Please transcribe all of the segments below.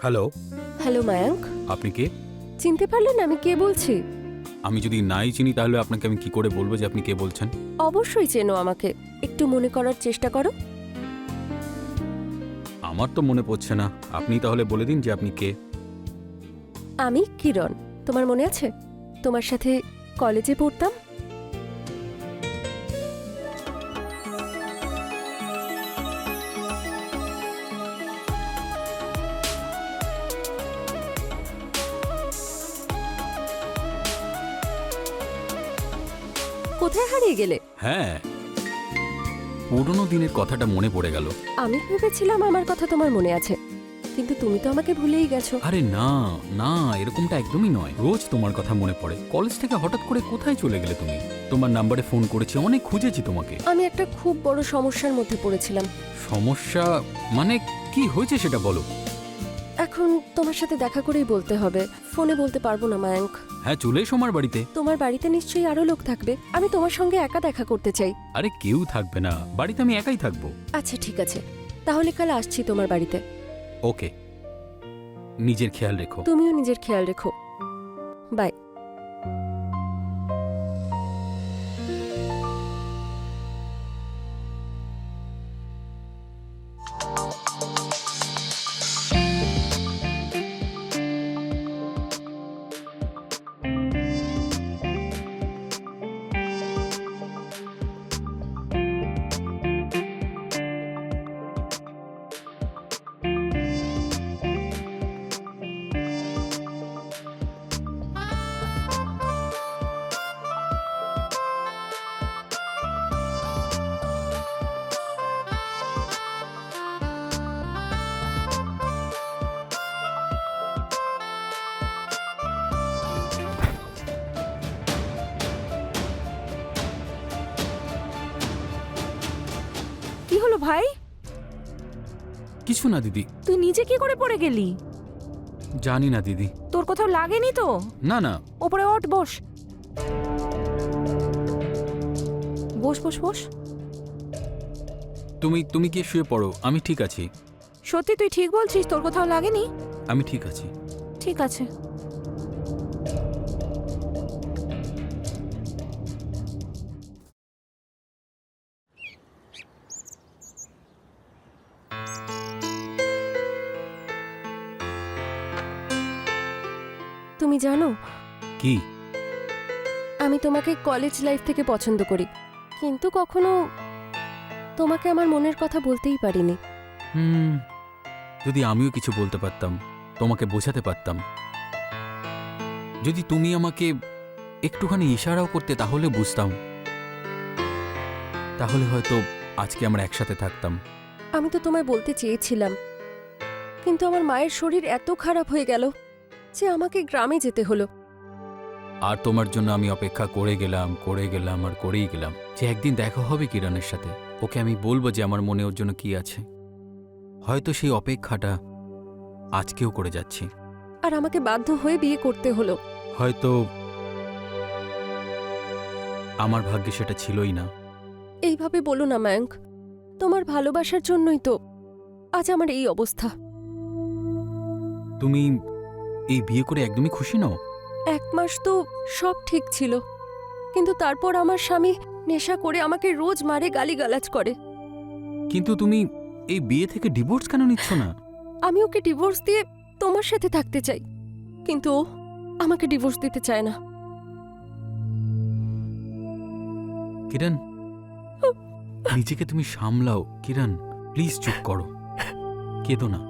Hello. Hello Mayank, আপনি কে? চিনতে পারলেন আমি কে বলছি? আমি যদি নাই চিনি তাহলে আপনাকে আমি কি করে বলবো যে আপনি কে বলছেন? অবশ্যই চেনো আমাকে, একটু মনে করার চেষ্টা করো। আমার তো মনে পড়ছে না। আপনি তাহলে বলে দিন যে আপনি কে। আমি কিরণ, তোমার মনে আছে? তোমার সাথে কলেজে পড়তাম। কোথায় হারিয়ে গেলে? হ্যাঁ, পুরনো দিনের কথাটা মনে পড়ে গেল। আমি ভেবেছিলাম আমার কথা তোমার মনে আছে, কিন্তু তুমি তো আমাকে ভুলেই গেছো। আরে না না, এরকমটা একদমই নয়। রোজ তোমার কথা মনে পড়ে। কলেজ থেকে হঠাৎ করে কোথায় চলে গেলে তুমি? তোমার নাম্বারে ফোন করেছি, অনেক খুঁজেছি তোমাকে। আমি একটা খুব বড় সমস্যার মধ্যে পড়েছিলাম। সমস্যা মানে কি হয়েছে সেটা বলো। এখন তোমার সাথে দেখা করেই বলতে হবে, ফোনে বলতে পারবো না মায়াঙ্ক। হ্যাঁ, চলে এসো আমার বাড়িতে। তোমার বাড়িতে নিশ্চয়ই আরো লোক থাকবে, আমি তোমার সঙ্গে একা দেখা করতে চাই। আরে কেউ থাকবে না, বাড়িতে আমি একাই থাকবো। আচ্ছা ঠিক আছে, তাহলে কাল আসছি তোমার বাড়িতে। ওকে, নিজের খেয়াল রেখো। তুমিও নিজের খেয়াল রেখো। বাই। কি হলো ভাই? কিছু না দিদি। তুই নিচে কি করে পড়ে গেলি? জানি না দিদি। তোর কোথাও লাগেনি তো? না না। ওপরে ওঠ, বস বস বস বস। তুমি গিয়ে শুয়ে পড়ো, আমি ঠিক আছি। সত্যি তুই ঠিক বলছিস? তোর কোথাও লাগেনি? আমি ঠিক আছি। ঠিক আছে। তুমি জানো, কি? আমি তোমাকে কলেজ লাইফ থেকে পছন্দ করি, কিন্তু কখনো তোমাকে আমার মনের কথা বলতেই পারিনি। যদি আমিও কিছু বলতে পারতাম, তোমাকে বোঝাতে পারতাম, যদি তুমি আমাকে একটুখানি ইশারাও করতে, তাহলে বুঝতাম, তাহলে হয়তো আজকে আমরা একসাথে থাকতাম। আমি তো তোমায় বলতে চেয়েছিলাম, কিন্তু আমার মায়ের শরীর এত খারাপ হয়ে গেল যে আমাকে গ্রামে যেতে হলো। আর তোমার জন্য আমি অপেক্ষা করে গেলাম আর করেই গেলাম যে একদিন দেখা হবে কিরণের সাথে। ওকে আমি বলবো যে আমার মনে ওর জন্য কি আছে। হয়তো সেই অপেক্ষাটা আজকেও করে যাচ্ছি। আর আমাকে বাধ্য হয়ে বিয়ে করতে হলো। হয়তো আমার ভাগ্যে সেটা ছিলই না। এইভাবে বলো না মায়াঙ্ক, তোমার ভালোবাসার জন্যই তো আজ আমার এই অবস্থা। তুমি এই বিয়ে করে একদমই খুশি নও? 1 মাস তো সব ঠিক ছিল, কিন্তু তারপর আমার স্বামী নেশা করে আমাকে রোজ মারে, গালিগালাজ করে। কিন্তু তুমি এই বিয়ে থেকে ডিভোর্স কেন নিচ্ছ না? আমি ওকে ডিভোর্স দিয়ে তোমার সাথে থাকতে চাই, কিন্তু ও আমাকে ডিভোর্স দিতে চায় না। কিরণ, নিজেকে তুমি সামলাও। কিরণ, প্লিজ চুপ করো, কেঁদো না।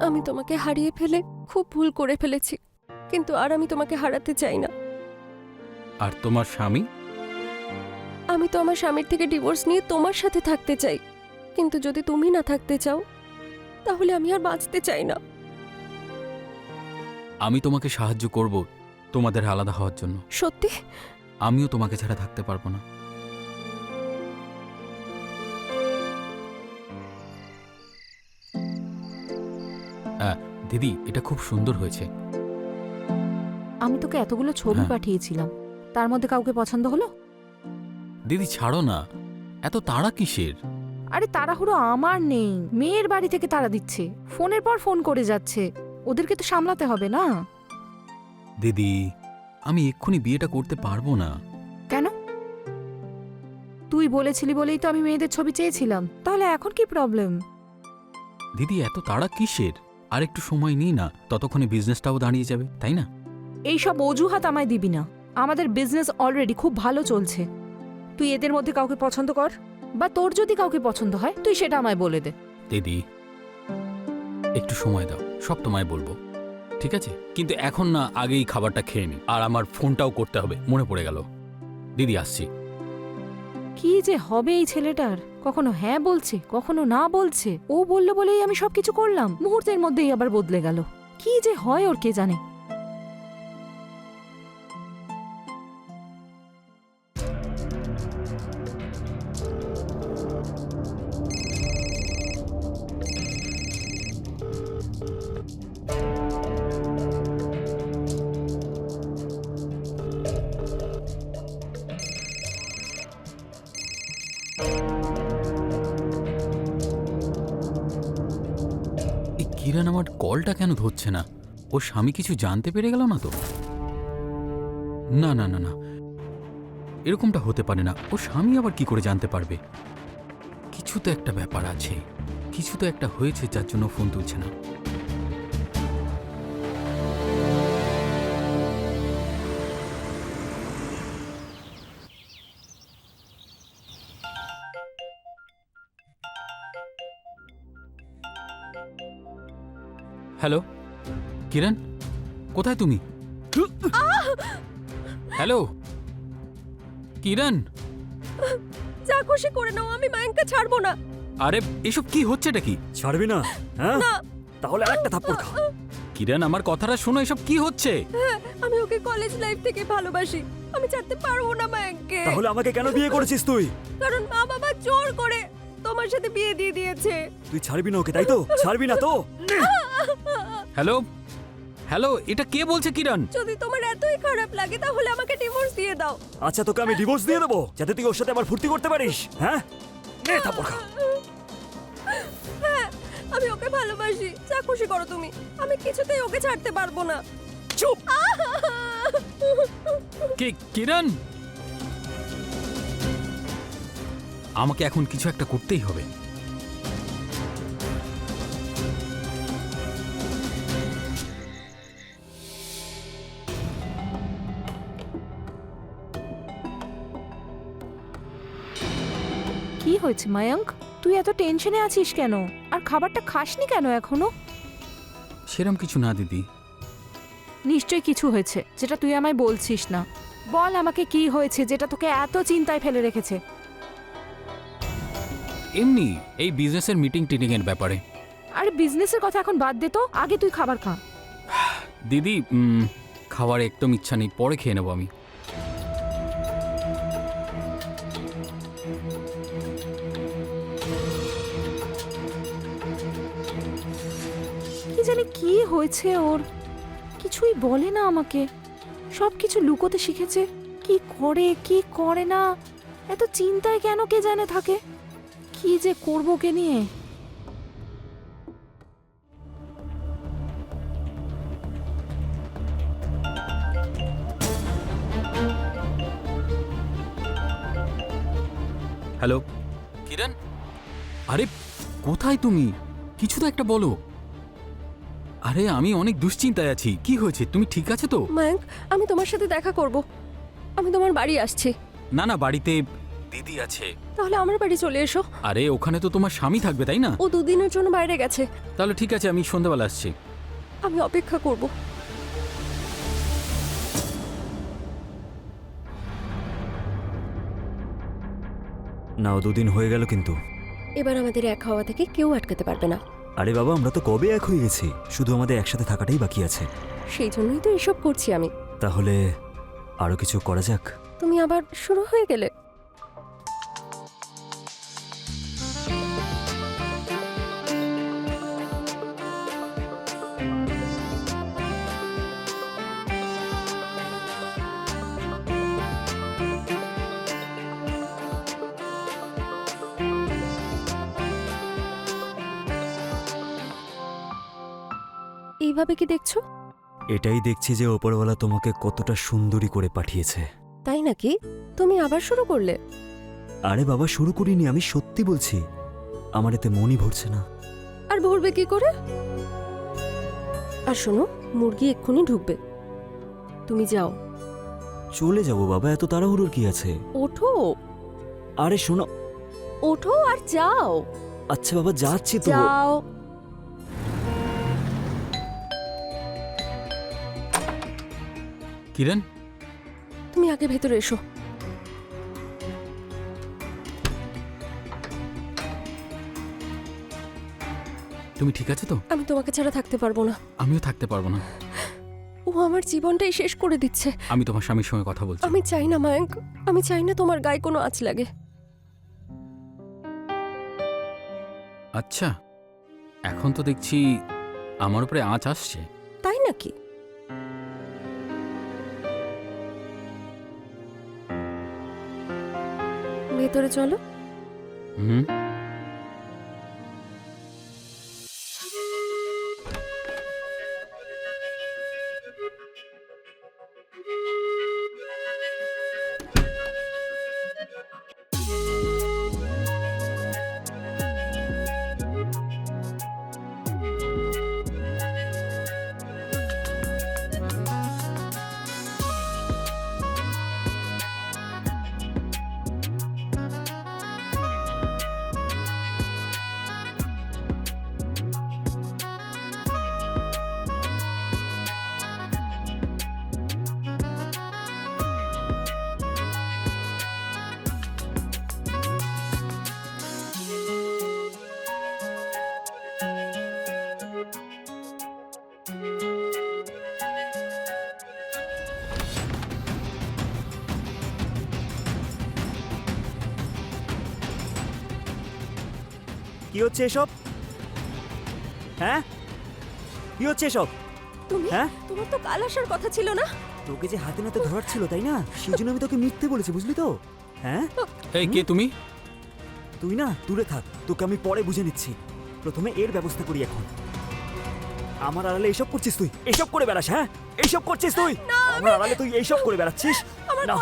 আমি তোমাকে হারিয়ে ফেলে খুব ভুল করে ফেলেছি, কিন্তু আর আমি তোমাকে হারাতে চাই না। আর তোমার স্বামী? আমি তো আমার স্বামীর থেকে ডিভোর্স নিয়ে তোমার সাথে থাকতে চাই, কিন্তু যদি তুমি না থাকতে চাও তাহলে আমি আর বাঁচতে চাই না। আমি তোমাকে সাহায্য করব তোমাদের আলাদা হওয়ার জন্য। সত্যি? আমিও তোমাকে ছাড়া থাকতে পারবো না। দিদি, এটা খুব সুন্দর হয়েছে। আমি তোকে এতগুলো ছবি হ্যাঁ। পাঠিয়েছিলাম, তার মধ্যে কাউকে পছন্দ হলো? দিদি ছাড়ো না, এত তাড়া কিসের? আরে তাড়াহুড়ো আমার নেই, মেয়ের বাড়ি থেকে তাড়া দিচ্ছে, ফোনের পর ফোন করে যাচ্ছে, ওদেরকে তো সামলাতে হবে না? দিদি, আমি এক্ষুনি বিয়েটা করতে পারবো না। কেন? তুই বলেছিলি বলেই তো আমি মেয়েদের ছবি চেয়েছিলাম, তাহলে এখন কি প্রবলেম? দিদি, এত তাড়া কিসের? আর একটু সময় নিই না, ততক্ষণে বিজনেসটাও দাঁড়িয়ে যাবে, তাই না? এইসব অজুহাত আমায় দিবি না, আমাদের বিজনেস অলরেডি খুব ভালো চলছে। তুই এদের মধ্যে কাউকে পছন্দ কর, বা তোর যদি কাউকে পছন্দ হয় তুই সেটা আমায় বলে দে। দিদি, একটু সময় দাও, সব তোমায় বলবো, ঠিক আছে? কিন্তু এখন না, আগেই খাবারটা খেয়ে নি, আর আমার ফোনটাও করতে হবে, মনে পড়ে গেল। দিদি, আসছি। কি যে হবে এই ছেলেটার, কখনো হ্যাঁ বলছে কখনো না বলছে। ও বললো বলেই আমি সবকিছু করলাম, মুহূর্তের মধ্যেই আবার বদলে গেল। কি যে হয় ওর কে জানে। এই কিরণ আমার কলটা কেন ধরছে না? ওর স্বামী কিছু জানতে পেরে গেল না তো? না না না না, এরকমটা হতে পারে না। ওর স্বামী আবার কি করে জানতে পারবে? কিছু তো একটা ব্যাপার আছে, কিছু তো একটা হয়েছে যার জন্য ফোন তুলছে না। হ্যালো কিরণ, কোথায় তুমি? হ্যালো কিরণ, যা খুশি করে নাও, আমি মায়াঙ্ককে ছাড়বো না। আরে এসব কি হচ্ছেটা কি? ছাড়বি না? হ্যাঁ, তাহলে আরেকটা থাপ্পড় খা। কিরণ, আমার কথাটা শোনো, এসব কি হচ্ছে? আমি ওকে কলেজ লাইফ থেকে ভালোবাসি, আমি ছাড়তে পারবো না মায়াঙ্ককে। তাহলে আমাকে কেন বিয়ে করেছিস তুই? কারণ মা বাবা জোর করে তোমার সাথে বিয়ে দিয়ে দিয়েছে। তুই ছাড়বি না ওকে, তাই তো? ছাড়বি না তো? হ্যালো হ্যালো, এটা কে বলছে কিরণ? যদি তোমার এতই খারাপ লাগে তাহলে আমাকে ডিভোর্স দিয়ে দাও। আচ্ছা, তোকে আমি ডিভোর্স দিয়ে দেবো যাতে তুই ওর সাথে আবার ফুর্তি করতে পারিস। হ্যাঁ, নে থাপ্পড় খা। হ্যাঁ, আমি ওকে ভালোবাসি, যা খুশি করো তুমি, আমি কিছুতেই ওকে ছাড়তে পারবো না। চুপ। কে কিরণ? আমাকে এখন কিছু একটা করতেই হবে। কি হয়েছে মায়াঙ্ক, তুই এত টেনশনে আছিস কেন? আর খাবারটা খাসনি কেন এখনো? সেরম কিছু না দিদি। নিশ্চয়ই কিছু হয়েছে যেটা তুই আমায় বলছিস না। বল আমাকে কি হয়েছে যেটা তোকে এত চিন্তায় ফেলে রেখেছে? এমনি এই বিজনেসের মিটিং টিটিং এর ব্যাপারে। আরে বিজনেসের কথা এখন বাদ দে তো, আগে তুই খাবার খা। দিদি, খাওয়ার একদম ইচ্ছা নেই, পরে খেয়ে নেবো আমি। কি জানি কি হয়েছে ওর, কিছুই বলে না আমাকে, সব কিছু লুকোতে শিখেছে। কি করে কি করে না, এত চিন্তায় কেন কে জানে থাকে। কি যে করবো কে নিয়ে। হ্যালো কিরণ, আরে কোথায় তুমি? কিছু তো একটা বলো। আরে আমি অনেক দুশ্চিন্তায় আছি, কি হয়েছে? তুমি ঠিক আছে তো? মায়াঙ্ক, আমি তোমার সাথে দেখা করব, আমি তোমার বাড়ি আসছি। না না, বাড়িতে দিদি আছে। তাহলে আমার বাড়ি চলে এসো। আরে ওখানে তো তোমার স্বামী থাকবে, তাই না? ও দুদিনের জন্য বাইরে গেছে, তাহলে ঠিক আছে, আমি সন্ধ্যাবেলা আসছি। আমি অপেক্ষা করব। নাও, 2 দিন হয়ে গেল কিন্তু। এবার আমাদের এক হওয়া থেকে কেউ আটকাতে পারবে না। আরে বাবা, আমরা তো কবে এক হয়ে গেছি, শুধু আমাদের একসাথে থাকাটাই বাকি আছে। সেই জন্যই তো এসব করছি আমি। তাহলে আরো কিছু করা যাক। তুমি আবার শুরু হয়ে গেলে। এইভাবে কি দেখছো? এটাই দেখছি যে ওপরওয়ালা তোমাকে কতটা সুন্দরী করে পাঠিয়েছে। তাই নাকি? তুমি আবার শুরু করলে? আরে বাবা, শুরু করিনি, আমি সত্যি বলছি। আমার এতে মনই ভরছে না। আর ভরবে কি করে? আর শোনো, মুরগি এক্ষুনি ঢুকবে, তুমি যাও। চলে যাবো বাবা, এত তাড়াহুড়োর কি আছে? ওঠো, আরে শোনো। ওঠো আর যাও। আচ্ছা বাবা, যাচ্ছি তো। যাও। কিরণ, তুমি আগে ভেতরে এসো। তুমি ঠিক আছে তো? আমি তোমাকে ছাড়া থাকতে পারবো না। আমিও থাকতে পারবো না। ও আমার জীবনটাই শেষ করে দিচ্ছে। আমি তোমার স্বামীর সঙ্গে কথা বলছি। আমি চাই না মায়াঙ্ক, আমি চাই না তোমার গায়ে কোনো আঁচ লাগে। আচ্ছা, এখন তো দেখছি আমার উপরে আঁচ আসছে। তাই নাকি? ভেতরে চলো। হুম। কি হচ্ছে এসব? হ্যাঁ, কি হচ্ছে এসব? তুমি, হ্যাঁ, তোমার তো কাল আসার কথা ছিল না? তোকে যে হাতে নাতে ধরার ছিল, তাই না? সেই জন্য আমি তোকে মিথ্যে বলেছি, বুঝলি তো? হ্যাঁ, এই কে তুমি? তুই না দূরে থাক, তোকে আমি পরে বুঝে নিচ্ছি। প্রথমে এর ব্যবস্থা করি এখন। আমার আড়ালে এইসব করছিস তুই? এইসব করে বেড়াস? হ্যাঁ, এইসব করছিস তুই? আমার আড়ালে তুই এইসব করে বেড়াচ্ছিস? আমার না,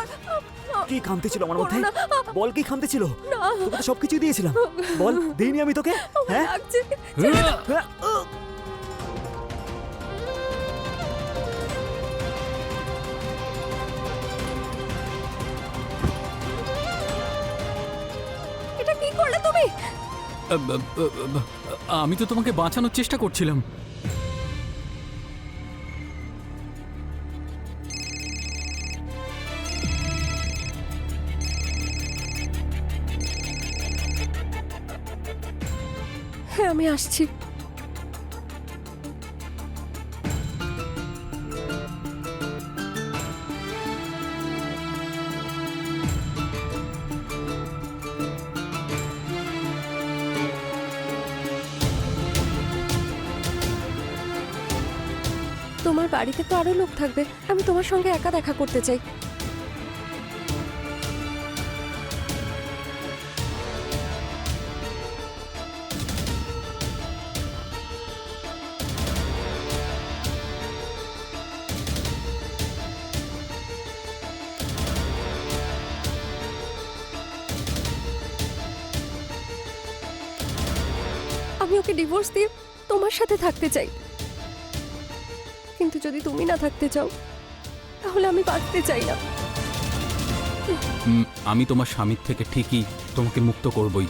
না, কি খামতে ছিল আমার মধ্যে? করো না। বল, কি খামতে ছিল? না। তোকে তো সবকিছু দিয়েছিলাম। বল, দিইনি আমি তোকে? আমার হ্যাঁ, লাগছে। হ্যাঁ, এটা কি করলে তুমি? আমি তো তোমাকে বাঁচানোর চেষ্টা করছিলাম। হ্যাঁ, আমি আসছি। তোমার বাড়িতে তো আরো লোক থাকবে, আমি তোমার সঙ্গে একা দেখা করতে চাই। আমি ওকে ডিভোর্স দিয়ে তোমার সাথে থাকতে চাই, কিন্তু যদি তুমি না থাকতে চাও তাহলে আমি বাঁচতে চাই না। আমি তোমার স্বামীর থেকে ঠিকই তোমাকে মুক্ত করবই।